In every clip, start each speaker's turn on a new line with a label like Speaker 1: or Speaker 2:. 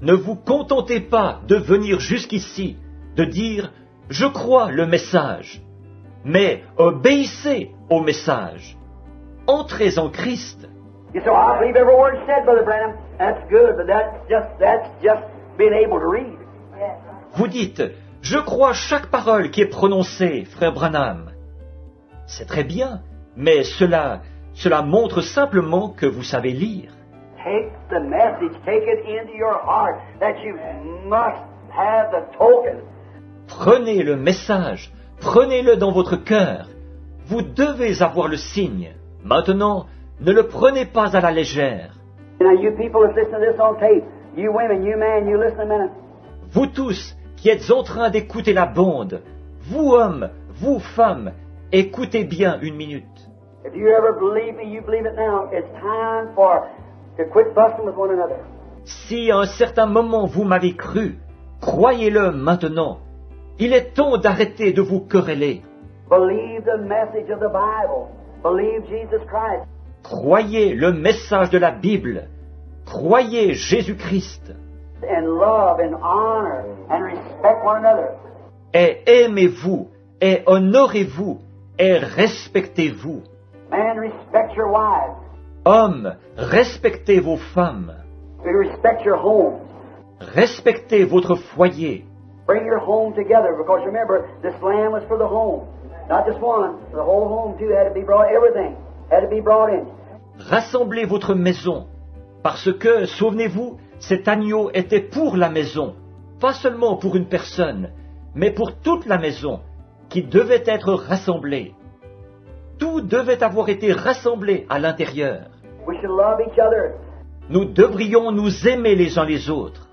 Speaker 1: Ne vous contentez pas de venir jusqu'ici, de dire « Je crois le message », mais obéissez au message. Entrez en Christ.
Speaker 2: You say, I believe every word said, Brother Branham. That's good, but that's just being able to read.
Speaker 1: Vous dites « Je crois chaque parole qui est prononcée, frère Branham ». C'est très bien, mais cela montre simplement que vous savez lire.
Speaker 2: Take the message, take it into your heart, that you must have the token.
Speaker 1: Prenez le message, prenez-le dans votre cœur. Vous devez avoir le signe. Maintenant, ne le prenez pas à la légère.
Speaker 2: Now, you people that's listening to this on tape, you women, you men, you listen a minute.
Speaker 1: Vous tous qui êtes en train d'écouter la bande, vous hommes, vous femmes, écoutez bien une minute.
Speaker 2: If you ever believe me, you believe it now. It's time to quit busting with one another.
Speaker 1: Si à un certain moment vous m'avez cru, croyez-le maintenant. Il est temps d'arrêter de vous quereller.
Speaker 2: Believe the message of the Bible. Believe Jesus Christ.
Speaker 1: Croyez le message de la Bible. Croyez Jésus-Christ.
Speaker 2: And love and honor and respect one another.
Speaker 1: Et aimez-vous, et honorez-vous, et respectez-vous.
Speaker 2: Man, respect your wives.
Speaker 1: Hommes, respectez vos femmes.
Speaker 2: Respect your homes.
Speaker 1: Respectez votre foyer.
Speaker 2: Bring your home together, because remember, this land was for the home. Not just one. The whole home, too, had to be brought, everything had to be brought in.
Speaker 1: Rassemblez votre maison, parce que, souvenez-vous, cet agneau était pour la maison, pas seulement pour une personne, mais pour toute la maison, qui devait être rassemblée. Tout devait avoir été rassemblé à l'intérieur.
Speaker 2: We should love each other.
Speaker 1: Nous devrions nous aimer les uns les autres.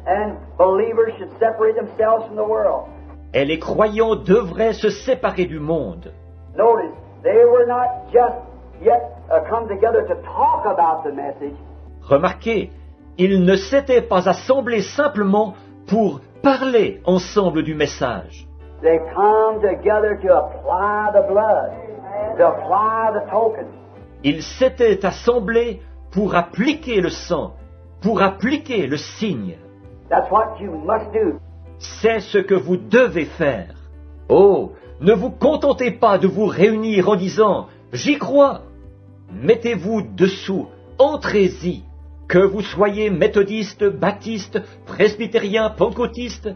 Speaker 2: And believers should separate themselves from the world.
Speaker 1: Et les croyants devraient se séparer du monde.
Speaker 2: Notice, they were not just yet come together to talk about the message.
Speaker 1: Remarquez, ils ne s'étaient pas assemblés simplement pour parler ensemble du message.
Speaker 2: They come together to apply the blood, to apply the token.
Speaker 1: Ils s'étaient assemblés pour appliquer le sang, pour appliquer le signe.
Speaker 2: That's what you must do.
Speaker 1: C'est ce que vous devez faire. Oh, ne vous contentez pas de vous réunir en disant « J'y crois ». Mettez-vous dessous, entrez-y. Que vous soyez méthodiste, baptiste, presbytérien, pentecôtiste,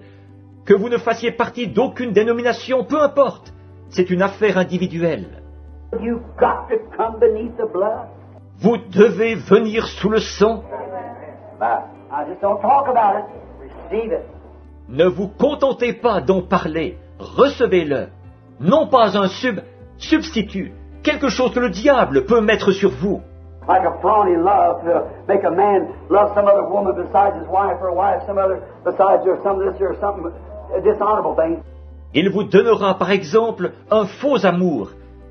Speaker 1: que vous ne fassiez partie d'aucune dénomination, peu importe. C'est une affaire individuelle.
Speaker 2: You've got to come beneath the blood.
Speaker 1: Vous devez venir sous le sang.
Speaker 2: I just don't talk about it. Receive it.
Speaker 1: Ne vous contentez pas d'en parler, recevez-le. Non pas un substitut, quelque chose que le diable peut mettre sur vous.
Speaker 2: Like a phony love to make a man love some other woman besides his wife, or a wife some other besides her, some this or something dishonorable thing.
Speaker 1: Il vous donnera par exemple un faux amour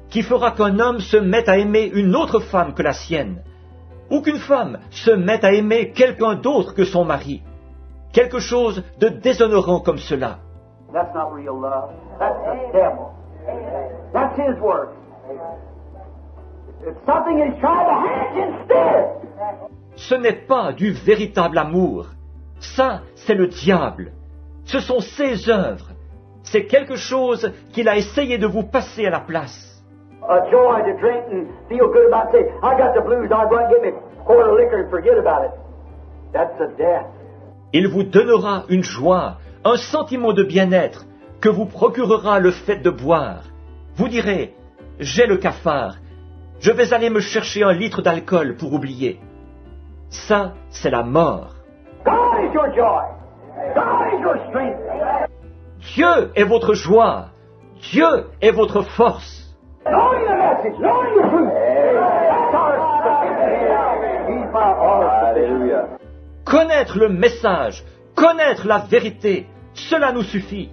Speaker 1: qui fera qu'un homme se mette à aimer une autre femme que la sienne, ou qu'une femme se mette à aimer quelqu'un d'autre que son mari. Quelque chose de déshonorant comme cela.
Speaker 2: That's not real love. That's the devil. That's his work. It's something he's trying to hatch instead.
Speaker 1: Ce n'est pas du véritable amour. Ça, c'est le diable. Ce sont ses œuvres. C'est quelque chose qu'il a essayé de vous passer à la place.
Speaker 2: A joy to drink and feel good about it. Say, I got the blues, I'll go and get me a quart of liquor and forget about it. That's a death.
Speaker 1: Il vous donnera une joie, un sentiment de bien-être que vous procurera le fait de boire. Vous direz, j'ai le cafard, je vais aller me chercher un litre d'alcool pour oublier. Ça, c'est la mort.
Speaker 2: God is your joy. God is your strength.
Speaker 1: Dieu est votre joie. Dieu est votre force.
Speaker 2: Knowing the message, knowing the truth. That's our He's my all.
Speaker 1: Connaître le message, connaître la vérité, cela nous suffit.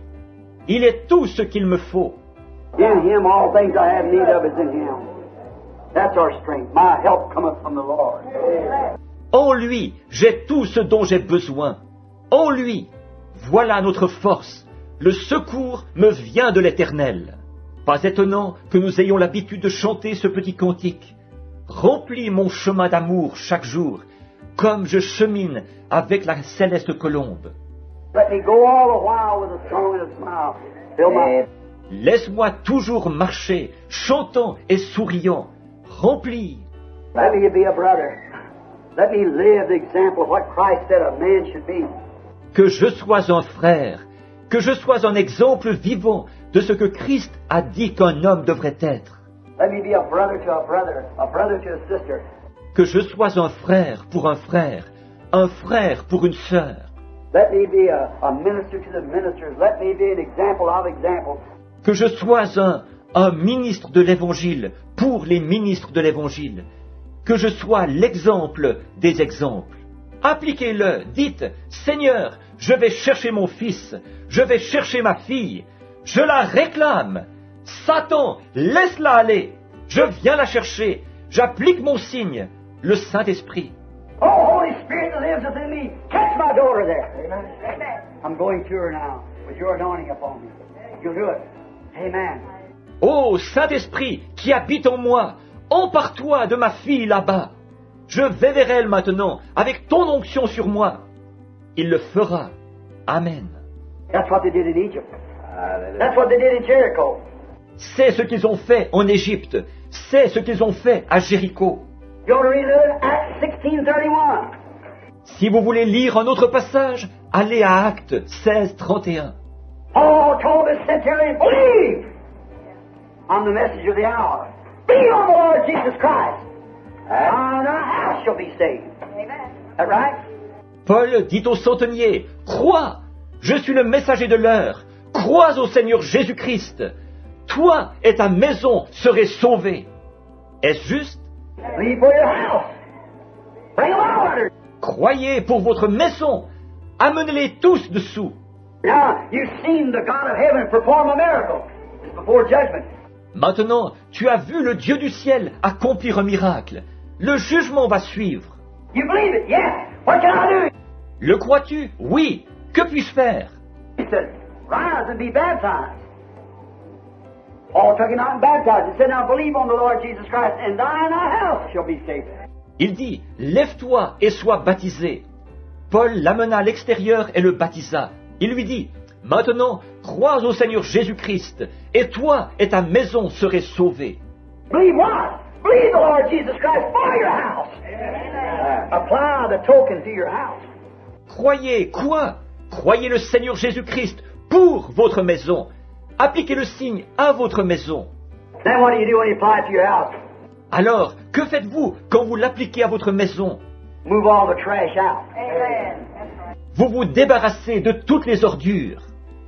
Speaker 1: Il est tout ce qu'il me faut.
Speaker 2: In Him all things I have need of is in Him. That's our strength. My help cometh from the Lord.
Speaker 1: En lui, j'ai tout ce dont j'ai besoin. En lui, voilà notre force. Le secours me vient de l'Éternel. Pas étonnant que nous ayons l'habitude de chanter ce petit cantique. Remplis mon chemin d'amour chaque jour, comme je chemine avec la céleste colombe.
Speaker 2: Let me go all the while with a song and a smile. Fill my...
Speaker 1: Laisse-moi toujours marcher, chantant et souriant, rempli.
Speaker 2: Let me be a brother. Let me live the example of what Christ said a man should be.
Speaker 1: Que je sois un frère, que je sois un exemple vivant de ce que Christ a dit qu'un homme devrait être.
Speaker 2: Let me be a brother to a brother to a sister.
Speaker 1: Que je sois un frère pour un frère pour une sœur.
Speaker 2: Let me be a minister to the ministers. Let me be an example of example.
Speaker 1: Que je sois un ministre de l'Évangile pour les ministres de l'Évangile. Que je sois l'exemple des exemples. Appliquez-le, dites, Seigneur, je vais chercher mon fils, je vais chercher ma fille, je la réclame. Satan, laisse-la aller, je viens la chercher, j'applique mon signe, le Saint-Esprit.
Speaker 2: Oh, Holy Spirit that lives within me, catch my daughter there. Amen. I'm going to her now with your anointing upon me. You'll do it. Amen.
Speaker 1: Ô Saint-Esprit qui habite en moi, empare-toi de ma fille là-bas. Je vais vers elle maintenant, avec ton onction sur moi. Il le fera. Amen.
Speaker 2: That's what they did in Egypt. That's what they did in Jericho.
Speaker 1: C'est ce qu'ils ont fait en Égypte. C'est ce qu'ils ont fait à Jéricho.
Speaker 2: You want to read it? Acts 16:31.
Speaker 1: Si vous voulez lire un autre passage, allez à Actes 16, 31.
Speaker 2: Paul told the centurion, believe on the message of the hour. Believe on the Lord Jesus Christ. And the house shall be saved. Amen. That right?
Speaker 1: Paul dit au centenier, crois, je suis le messager de l'heure. Crois au Seigneur Jésus-Christ. Toi et ta maison serez sauvés. Est-ce juste?
Speaker 2: Believe for your house. Bring them out.
Speaker 1: Croyez pour votre maison. Amenez-les tous dessous.
Speaker 2: Now, you've seen the God of heaven perform a miracle. It's before judgment.
Speaker 1: Maintenant, tu as vu le Dieu du ciel accomplir un miracle. Le jugement va suivre.
Speaker 2: You believe it? Yes. What can I do?
Speaker 1: Le crois-tu? Oui. Que puis-je faire?
Speaker 2: He said, rise and be baptized. Paul took him out and baptized. He said, now believe on the Lord Jesus Christ, and thine and thy house shall be saved.
Speaker 1: Il dit, lève-toi et sois baptisé. Paul l'amena à l'extérieur et le baptisa. Il lui dit, maintenant, crois au Seigneur Jésus-Christ, et toi et ta maison serez sauvés.
Speaker 2: Believe what? Believe the Lord Jesus Christ for your house. Apply the token to your house.
Speaker 1: Croyez quoi? Croyez le Seigneur Jésus-Christ pour votre maison. Appliquez le signe à votre maison.
Speaker 2: Then what do you do when you apply it to your house?
Speaker 1: Alors, que faites-vous quand vous l'appliquez à votre maison?
Speaker 2: Move all the trash out.
Speaker 3: Amen.
Speaker 1: Vous vous débarrassez de toutes les ordures.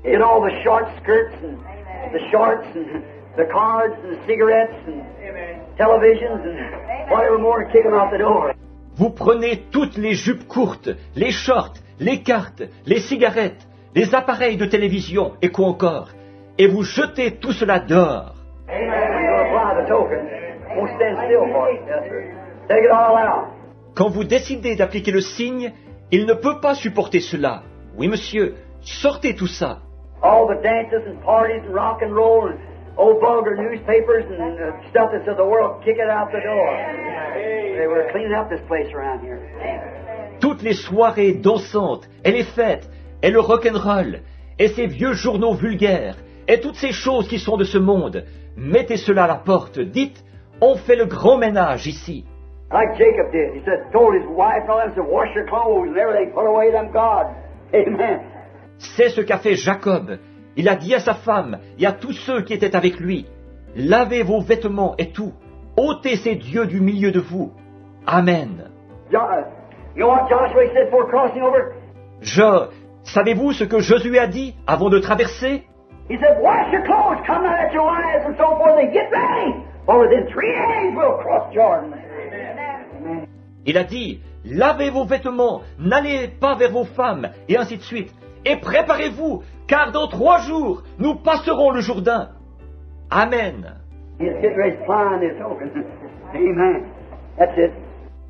Speaker 2: Get all the short skirts and the shorts and the cards and the cigarettes and televisions and whatever more and kick them out the door.
Speaker 1: Vous prenez toutes les jupes courtes, les shorts, les cartes, les cigarettes, les appareils de télévision et quoi encore, et vous jetez tout cela dehors.
Speaker 2: Amen. You apply the token. Won't stand still for it. Yes, sir. Take it all out.
Speaker 1: Quand vous décidez d'appliquer le signe, il ne peut pas supporter cela. Oui, monsieur, sortez tout ça.
Speaker 2: All the dances and parties and rock and roll and old vulgar newspapers and stuff that's of the world, kick it out the door. They were cleaning up this place around here.
Speaker 1: Toutes les soirées dansantes, et les fêtes, et le rock'n'roll, et ces vieux journaux vulgaires, et toutes ces choses qui sont de ce monde, mettez cela à la porte, dites, on fait le grand ménage ici.
Speaker 2: Like Jacob did. He said, told his wife and all them to wash your clothes and everything, put away them gods. Amen.
Speaker 1: C'est ce qu'a fait Jacob. Il a dit à sa femme et à tous ceux qui étaient avec lui, lavez vos vêtements et tout, ôtez ces dieux du milieu de vous. Amen.
Speaker 2: You know what Joshua said before crossing over?
Speaker 1: Savez-vous ce que Josué a dit avant de traverser?
Speaker 2: He said, wash your clothes, come out at your wives and so forth, and get ready. For within 3 days we'll cross Jordan. Amen.
Speaker 1: Il a dit, lavez vos vêtements, n'allez pas vers vos femmes, et ainsi de suite. Et préparez-vous, car dans 3 jours, nous passerons le Jourdain. Amen.
Speaker 2: He's getting ready to find this token. Amen. That's it.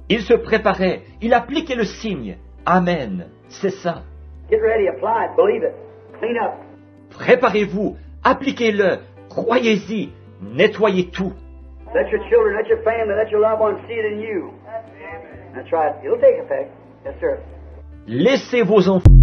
Speaker 1: Il se préparait, il appliquait le signe. Amen. C'est ça.
Speaker 2: Get ready, apply it, believe it, clean up.
Speaker 1: Préparez-vous, appliquez-le, croyez-y, nettoyez tout.
Speaker 2: Let your children, let your family, let your loved ones see it in you. That's right. It'll take effect. Yes, sir.
Speaker 1: Laissez vos enfants